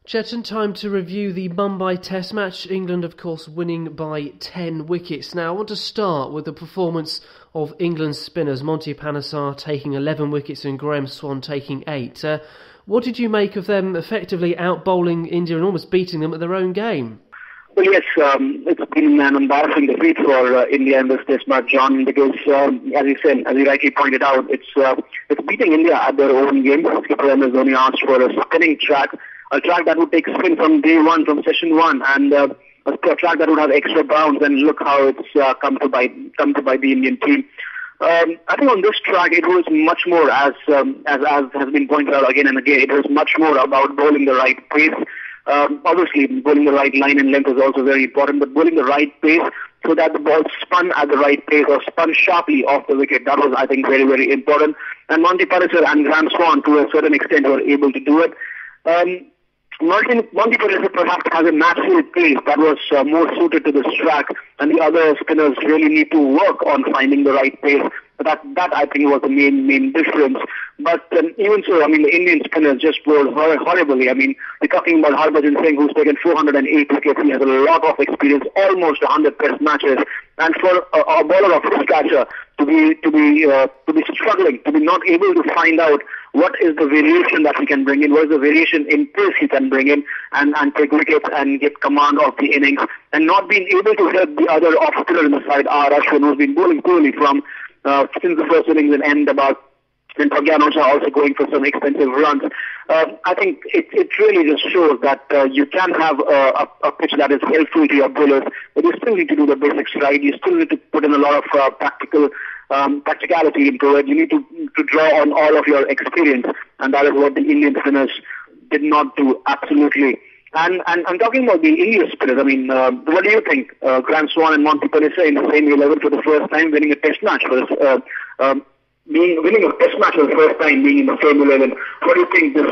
Chetan, time to review the Mumbai Test match. England, of course, winning by 10 wickets. Now, I want to start with the performance of England's spinners, Muttiah Muralitharan taking 11 wickets and Graeme Swann taking 8. What did you make of them effectively out-bowling India and almost beating them at their own game? Well, yes, it's been an embarrassing defeat for India in this Test match, John, because as you said, as you rightly pointed out, it's beating India at their own game. Skipper has only asked for a spinning track, a track that would take spin from day one, from session one, and a track that would have extra bounce. And look how it's come to bite the Indian team. I think on this track it was much more, as has been pointed out again and again, it was much more about bowling the right pace. Obviously, bowling the right line and length is also very important, but bowling the right pace so that the ball spun at the right pace or spun sharply off the wicket, that was, I think, very, very important. And Muttiah Muralitharan and Graeme Swann, to a certain extent, were able to do it. Muttiah Muralitharan perhaps has a natural pace that was more suited to this track, and the other spinners really need to work on finding the right pace. That I think was the main difference. But even so, I mean, the Indian spinners just bowled horribly. I mean, we're talking about Harbhajan Singh, who's taken 408 wickets. He has a lot of experience, almost 100 Test matches. And for a bowler of his stature to be struggling, to be not able to find out what is the variation that he can bring in, what is the variation in pace he can bring in, and take wickets and get command of the innings, and not being able to help the other off-spinner in the side, Ashwin, who's been bowling poorly from since the first innings and and Pragyan also going for some expensive runs. I think it really just shows that you can have a pitch that is helpful to your bowlers, but you still need to do the basics right. You still need to put in a lot of practicality into it. You need to draw on all of your experience, and that is what the Indian spinners did not do, absolutely. And I'm talking about the Indian spinners. I mean, what do you think? Graeme Swann and Muttiah Muralitharan in the same 11 for the first time, winning a Test match for this. Winning a Test match for the first time, being in the same 11. What do you think this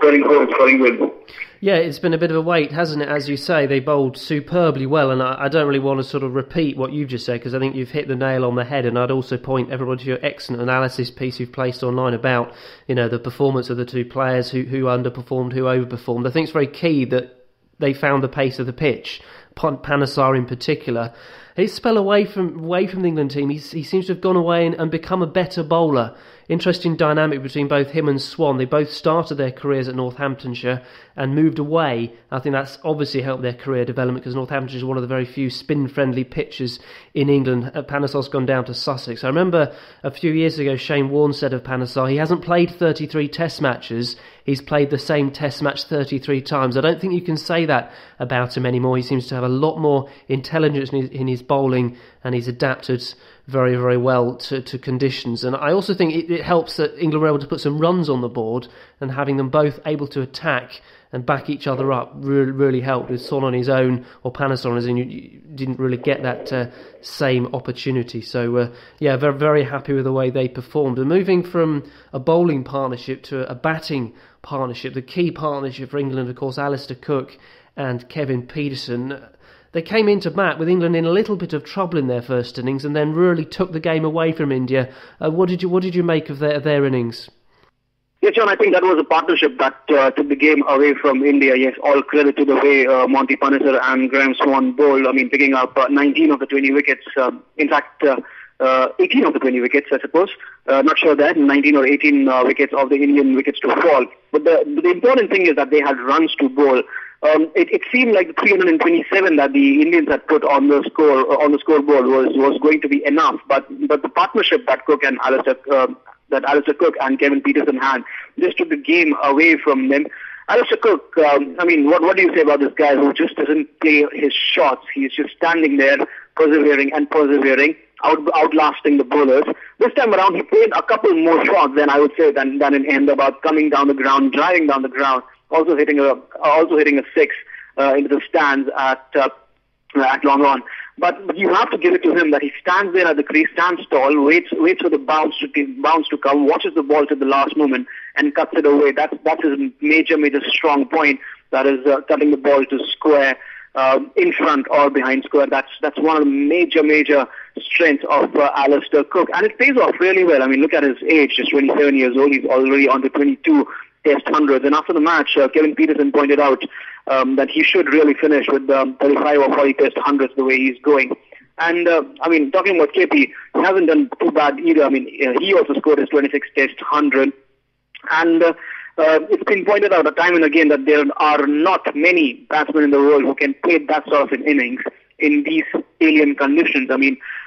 pairing holds for England? Yeah, it's been a bit of a wait, hasn't it? As you say, they bowled superbly well, and I don't really want to sort of repeat what you've just said, because I think you've hit the nail on the head, and I'd also point everyone to your excellent analysis piece you've placed online about, the performance of the two players, who underperformed, who overperformed. I think it's very key that they found the pace of the pitch, Muralitharan in particular. His spell away from the England team, he seems to have gone away and become a better bowler. Interesting dynamic between both him and Swann. They both started their careers at Northamptonshire and moved away. I think that's obviously helped their career development, because Northamptonshire is one of the very few spin-friendly pitches in England. Muralitharan's gone down to Sussex. I remember a few years ago Shane Warne said of Muralitharan, he hasn't played 33 Test matches, he's played the same Test match 33 times. I don't think you can say that about him anymore. He seems to have a lot more intelligence in his bowling, and he's adapted very, very well to conditions. And I also think it helps that England were able to put some runs on the board, and having them both able to attack and back each other up really helped. With Swann on his own or Muralitharan on his own, you didn't really get that same opportunity. So, very, very happy with the way they performed. And moving from a bowling partnership to a batting partnership, the key partnership for England, of course, Alastair Cook and Kevin Pietersen. They came into bat with England in a little bit of trouble in their first innings, and then really took the game away from India. What did you make of their innings? Yes, John, I think that was a partnership that took the game away from India. Yes, all credit to the way Muttiah Muralitharan and Graeme Swann bowled. I mean, picking up 19 of the 20 wickets. In fact, 18 of the 20 wickets, I suppose. Not sure that 19 or 18 wickets of the Indian wickets to fall. But the important thing is that they had runs to bowl. It seemed like the 327 that the Indians had put on the scoreboard was going to be enough. But the partnership that Alastair Cook and Kevin Pietersen had just took the game away from them. Alastair Cook, what do you say about this guy who just doesn't play his shots? He's just standing there, persevering, outlasting the bowlers. This time around, he played a couple more shots than I would say than in Ahmedabad, coming down the ground, driving down the ground, also hitting a six into the stands at long on. But you have to give it to him that he stands there at the crease, stands tall, waits for the bounce to come, watches the ball to the last moment, and cuts it away. That's his major strong point. That is cutting the ball to square, in front or behind square. That's one of the major strengths of Alastair Cook, and it pays off really well. I mean, look at his age, just 27 years old. He's already on to 22. Test hundreds. And after the match, Kevin Pietersen pointed out that he should really finish with 35 or 40 Test hundreds the way he's going. And, talking about KP, he hasn't done too bad either. He also scored his 26 Test 100. And it's been pointed out time and again that there are not many batsmen in the world who can play that sort of an innings in these alien conditions.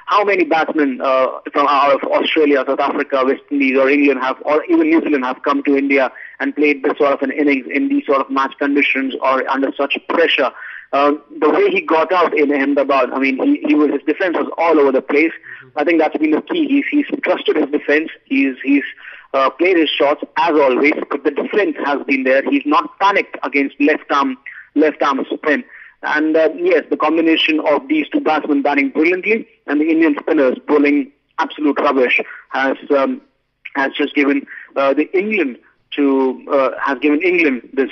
How many batsmen from out of Australia, South Africa, West Indies or England or even New Zealand have come to India and played this sort of an innings in these sort of match conditions or under such pressure? The way he got out in Ahmedabad, his defense was all over the place. I think that's been the key. He's trusted his defense. He's played his shots as always, but the defense has been there. He's not panicked against left arm spin. And yes, the combination of these two batsmen batting brilliantly and the Indian spinners bowling absolute rubbish has just given England this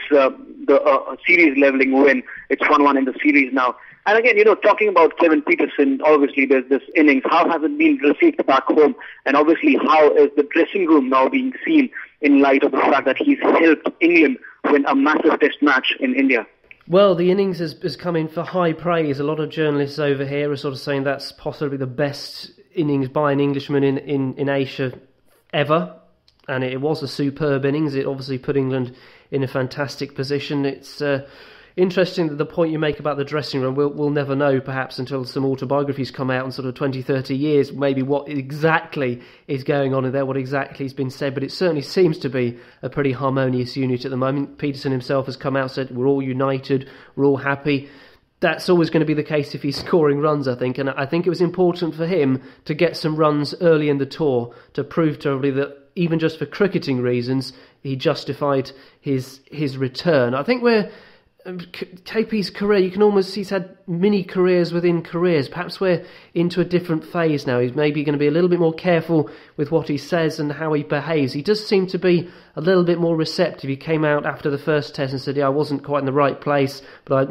series leveling win. It's 1-1 in the series now. And again, talking about Kevin Pietersen, obviously there's this innings. How has it been received back home? And obviously, how is the dressing room now being seen in light of the fact that he's helped England win a massive Test match in India? Well, the innings has come in for high praise. A lot of journalists over here are sort of saying that's possibly the best innings by an Englishman in Asia ever. And it was a superb innings. It obviously put England in a fantastic position. It's interesting that the point you make about the dressing room, we'll never know perhaps until some autobiographies come out in sort of 20, 30 years, maybe what exactly is going on in there, what exactly has been said, but it certainly seems to be a pretty harmonious unit at the moment. Pietersen himself has come out and said, we're all united, we're all happy. That's always going to be the case if he's scoring runs, I think, and I think it was important for him to get some runs early in the tour to prove to everybody that even just for cricketing reasons, he justified his return. I think KP's career, you can almost see he's had mini careers within careers. Perhaps we're into a different phase now. He's maybe going to be a little bit more careful with what he says and how he behaves. He does seem to be a little bit more receptive. He came out after the first test and said, I wasn't quite in the right place, but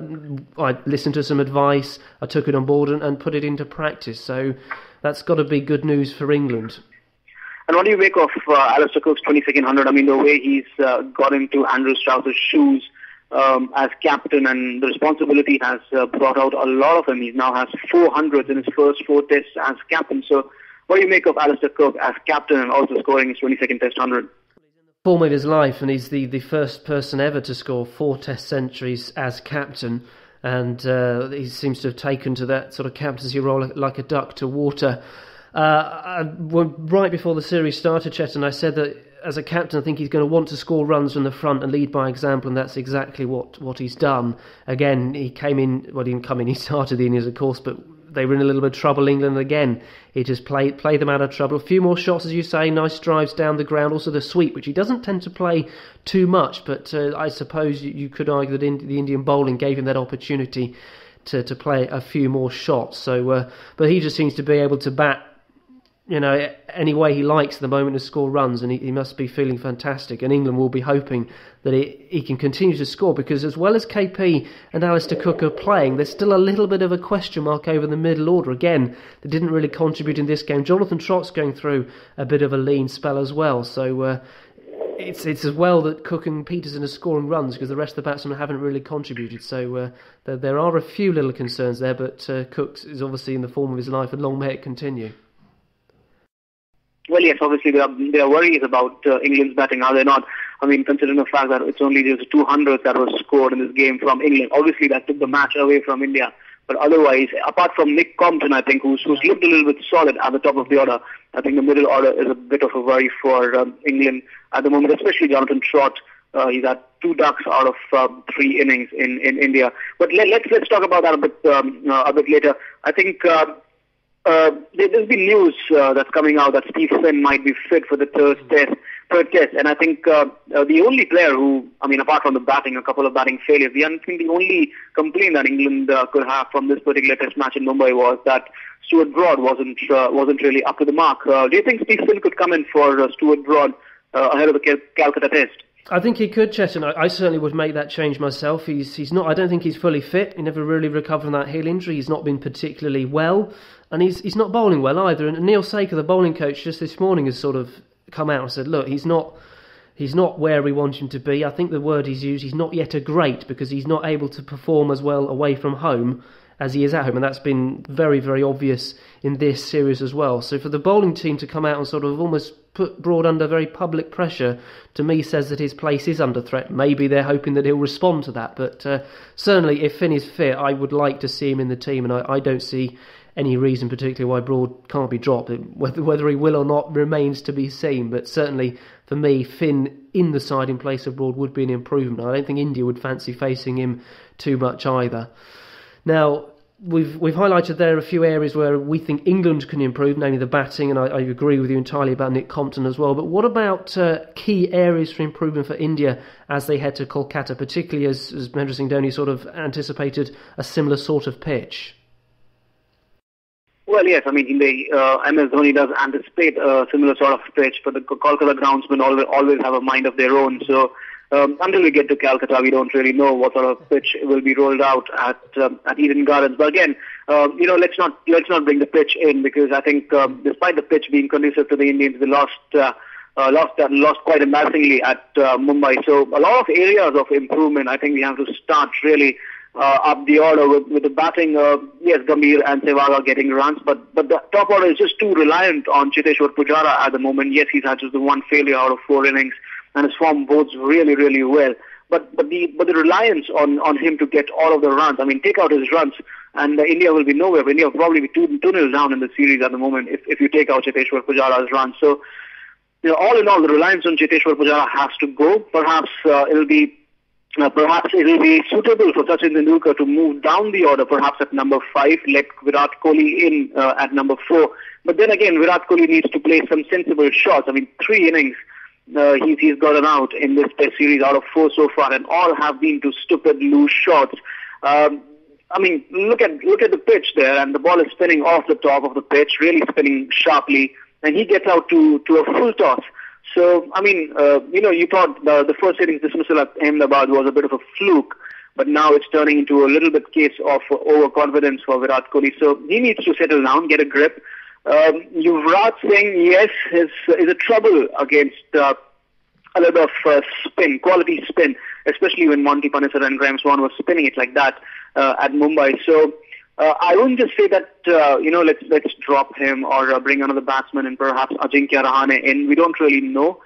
I listened to some advice, I took it on board and put it into practice. So that's got to be good news for England. And what do you make of Alastair Cook's 22nd 100? The way he's got into Andrew Strauss's shoes as captain, and the responsibility has brought out a lot of him. He now has 400s in his first 4 tests as captain. So what do you make of Alastair Cook as captain and also scoring his 22nd Test 100? Form of his life, and he's the first person ever to score 4 Test centuries as captain, and he seems to have taken to that sort of captaincy role like a duck to water. Right before the series started, Chetan, I said that as a captain, I think he's going to want to score runs from the front and lead by example, and that's exactly what he's done. Again, he didn't come in, he started the innings, of course, but they were in a little bit of trouble, England, again. He just played them out of trouble. A few more shots, as you say, nice drives down the ground, also the sweep, which he doesn't tend to play too much, but I suppose you could argue that the Indian bowling gave him that opportunity to play a few more shots. So, but he just seems to be able to bat any way he likes at the moment to score runs, and he must be feeling fantastic. And England will be hoping that he can continue to score, because as well as KP and Alastair Cook are playing, there's still a little bit of a question mark over the middle order. Again, they didn't really contribute in this game. Jonathan Trott's going through a bit of a lean spell as well, so it's as well that Cook and Pietersen are scoring runs, because the rest of the batsmen haven't really contributed. So there are a few little concerns there, but Cook is obviously in the form of his life, and long may it continue. Well, yes, obviously there are worries about England's batting, are there not? Considering the fact that it's only just 200 that was scored in this game from England. Obviously, that took the match away from India. But otherwise, apart from Nick Compton, I think, who's looked a little bit solid at the top of the order, I think the middle order is a bit of a worry for England at the moment, especially Jonathan Trott. He's had 2 ducks out of 3 innings in India. But let's talk about that a bit later. I think there's been news that's coming out that Steve Finn might be fit for the third test, and I think the only player who, apart from the batting, a couple of batting failures, I think the only complaint that England could have from this particular test match in Mumbai was that Stuart Broad wasn't really up to the mark. Do you think Steve Finn could come in for Stuart Broad ahead of the Calcutta test? I think he could, Chetan. I certainly would make that change myself. He's not. I don't think he's fully fit. He never really recovered from that heel injury. He's not been particularly well, and he's not bowling well either. And Neil Saker, the bowling coach, just this morning has sort of come out and said, look, he's not He's not where we want him to be. I think the word he's used, he's not yet a great, because he's not able to perform as well away from home as he is at home, and that's been very, very obvious in this series as well. So for the bowling team to come out and sort of almost put Broad under very public pressure, to me says that his place is under threat. Maybe they're hoping that he'll respond to that, but certainly if Finn is fit, I would like to see him in the team, and I don't see any reason particularly why Broad can't be dropped. Whether he will or not remains to be seen, but certainly for me, Finn in the side in place of Broad would be an improvement. I don't think India would fancy facing him too much either. Now, we've highlighted there a few areas where we think England can improve, namely the batting, and I agree with you entirely about Nick Compton as well. But what about key areas for improvement for India as they head to Kolkata, particularly as Mahendra Singh Dhoni sort of anticipated a similar sort of pitch? Well, yes, I mean, MS Dhoni does anticipate a similar sort of pitch, but the Kolkata groundsmen always have a mind of their own. So until we get to Calcutta, we don't really know what sort of pitch will be rolled out at Eden Gardens. But again, let's not bring the pitch in, because I think despite the pitch being conducive to the Indians, they lost quite embarrassingly at Mumbai. So a lot of areas of improvement. I think we have to start really up the order with the batting. Yes, Gambhir and Sehwag are getting runs, but the top order is just too reliant on Cheteshwar Pujara at the moment. Yes, he's had just the one failure out of 4 innings, and his form bodes really, really well. But the reliance on him to get all of the runs, I mean, take out his runs, and India will be nowhere. India will probably be 2-0 down in the series at the moment if you take out Cheteshwar Pujara's runs. So, all in all, the reliance on Cheteshwar Pujara has to go. Perhaps it will be suitable for Sachin Tendulkar to move down the order, perhaps at number 5, let Virat Kohli in at number 4. But then again, Virat Kohli needs to play some sensible shots. I mean, 3 innings he's gotten out in this Test series out of 4 so far, and all have been to stupid loose shots. I mean, look at the pitch there, and the ball is spinning off the top of the pitch, really spinning sharply, and he gets out to a full toss. So, I mean, you thought the first innings dismissal at Ahmedabad was a bit of a fluke, but now it's turning into a little bit case of overconfidence for Virat Kohli. So he needs to settle down, get a grip. Yuvraj Singh, yes, is a trouble against a lot of spin, quality spin, especially when Monty Panesar and Graham Swan were spinning it like that at Mumbai. So I wouldn't just say that let's drop him or bring another batsman and perhaps Ajinkya Rahane in. We don't really know.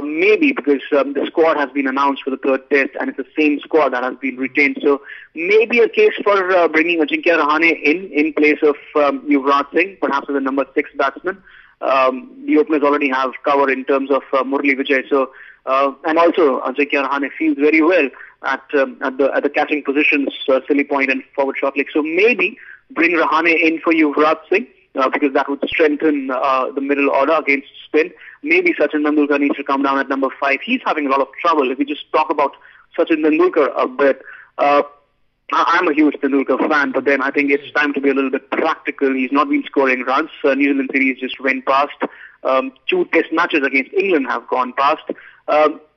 Maybe because the squad has been announced for the 3rd Test, and it's the same squad that has been retained. So maybe a case for bringing Ajinkya Rahane in place of Yuvraj Singh, perhaps as a number 6 batsman. The openers already have cover in terms of Murali Vijay. So and also Ajinkya Rahane feels very well at the catching positions, silly point and forward short leg. So maybe bring Rahane in for Yuvraj Singh, because that would strengthen the middle order against spin. Maybe Sachin Tendulkar needs to come down at number 5. He's having a lot of trouble. If we just talk about Sachin Tendulkar a bit, I'm a huge Tendulkar fan, but then I think it's time to be a little bit practical. He's not been scoring runs. New Zealand series just went past. 2 Test matches against England have gone past.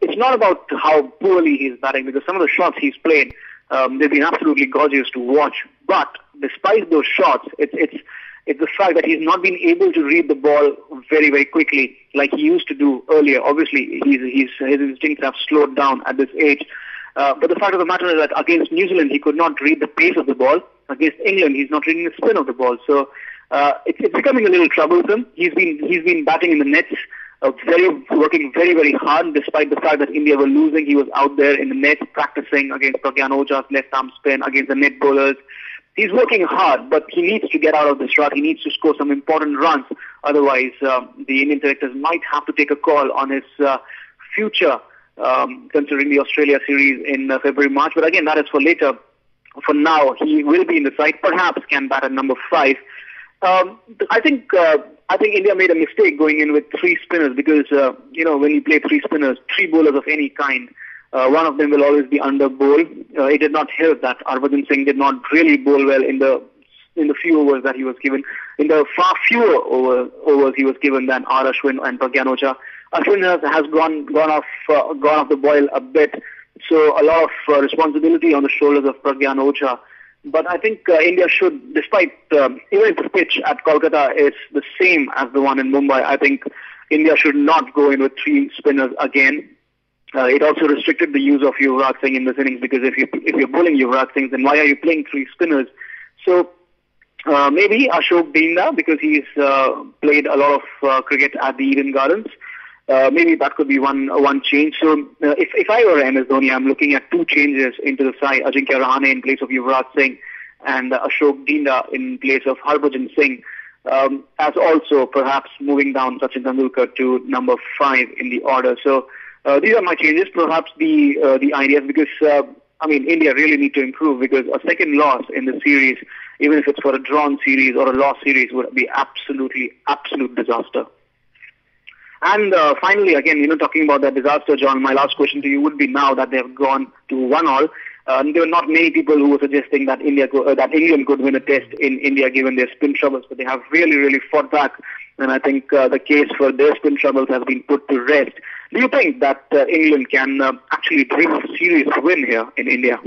It's not about how poorly he's batting, because some of the shots he's played, they've been absolutely gorgeous to watch. But despite those shots, it's the fact that he's not been able to read the ball very, very quickly like he used to do earlier. Obviously, his instincts have slowed down at this age. But the fact of the matter is that against New Zealand, he could not read the pace of the ball. Against England, he's not reading the spin of the ball. So it's becoming a little troublesome. He's been batting in the nets, working very, very hard, despite the fact that India were losing. He was out there in the nets practicing against Pragyan Oja's left arm spin, against the net bowlers. He's working hard, but he needs to get out of this rut. He needs to score some important runs. Otherwise, the Indian selectors might have to take a call on his future, considering the Australia series in February, March. But again, that is for later. For now, he will be in the side, perhaps can bat at number 5. I think India made a mistake going in with 3 spinners, because, when you play 3 spinners, 3 bowlers of any kind, one of them will always be under bowl. It did not help that Harbhajan Singh did not really bowl well in the few overs that he was given. In the far fewer overs he was given than R. Ashwin and Pragyan Oja. Ashwin has gone off the boil a bit, so a lot of responsibility on the shoulders of Pragyan Oja. But I think India should, despite even if the pitch at Kolkata is the same as the one in Mumbai, I think India should not go in with 3 spinners again. It also restricted the use of Yuvraj Singh in this innings, because if you're bowling Yuvraj Singh, then why are you playing 3 spinners? So maybe Ashok Dinda, because he's played a lot of cricket at the Eden Gardens. Maybe that could be one change. So if I were MS Dhoni, I'm looking at 2 changes into the side: Ajinkya Rahane in place of Yuvraj Singh, and Ashok Dinda in place of Harbhajan Singh. As also perhaps moving down Sachin Tendulkar to number 5 in the order. So these are my changes, perhaps the ideas, because India really need to improve, because a second loss in the series, even if it's for a drawn series or a lost series, would be absolute disaster. And finally, again, talking about that disaster, John, my last question to you would be, now that they have gone to 1-1, there were not many people who were suggesting that England could win a test in India given their spin troubles, but they have really fought back, and I think the case for their spin troubles has been put to rest. Do you think that England can actually dream of a series win here in India?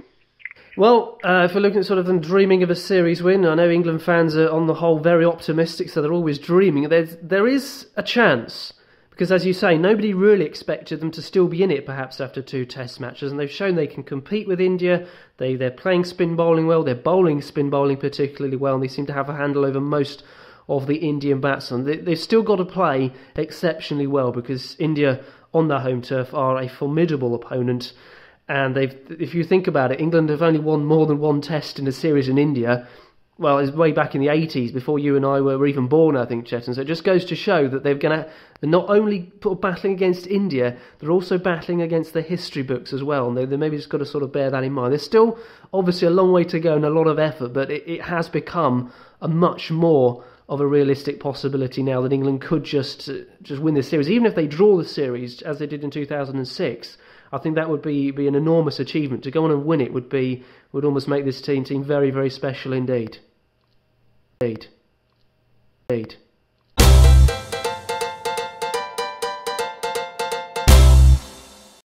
Well, if we're looking at sort of them dreaming of a series win, I know England fans are on the whole very optimistic, so they're always dreaming. There is a chance, because as you say, nobody really expected them to still be in it perhaps after 2 test matches, and they've shown they can compete with India. They're playing spin bowling well, they're bowling spin bowling particularly well, and they seem to have a handle over most of the Indian batsmen. They've still got to play exceptionally well, because India on their home turf are a formidable opponent. And if you think about it, England have only won more than 1 test in a series in India. Well, it's way back in the 80s, before you and I were even born, I think, Chetan. So it just goes to show that they're not only battling against India, they're also battling against the history books as well. And they maybe just got to sort of bear that in mind. There's still obviously a long way to go and a lot of effort, but it has become a much more of a realistic possibility now that England could just win this series. Even if they draw the series, as they did in 2006, I think that would be an enormous achievement. To go on and win it would almost make this team very, very special indeed. Indeed.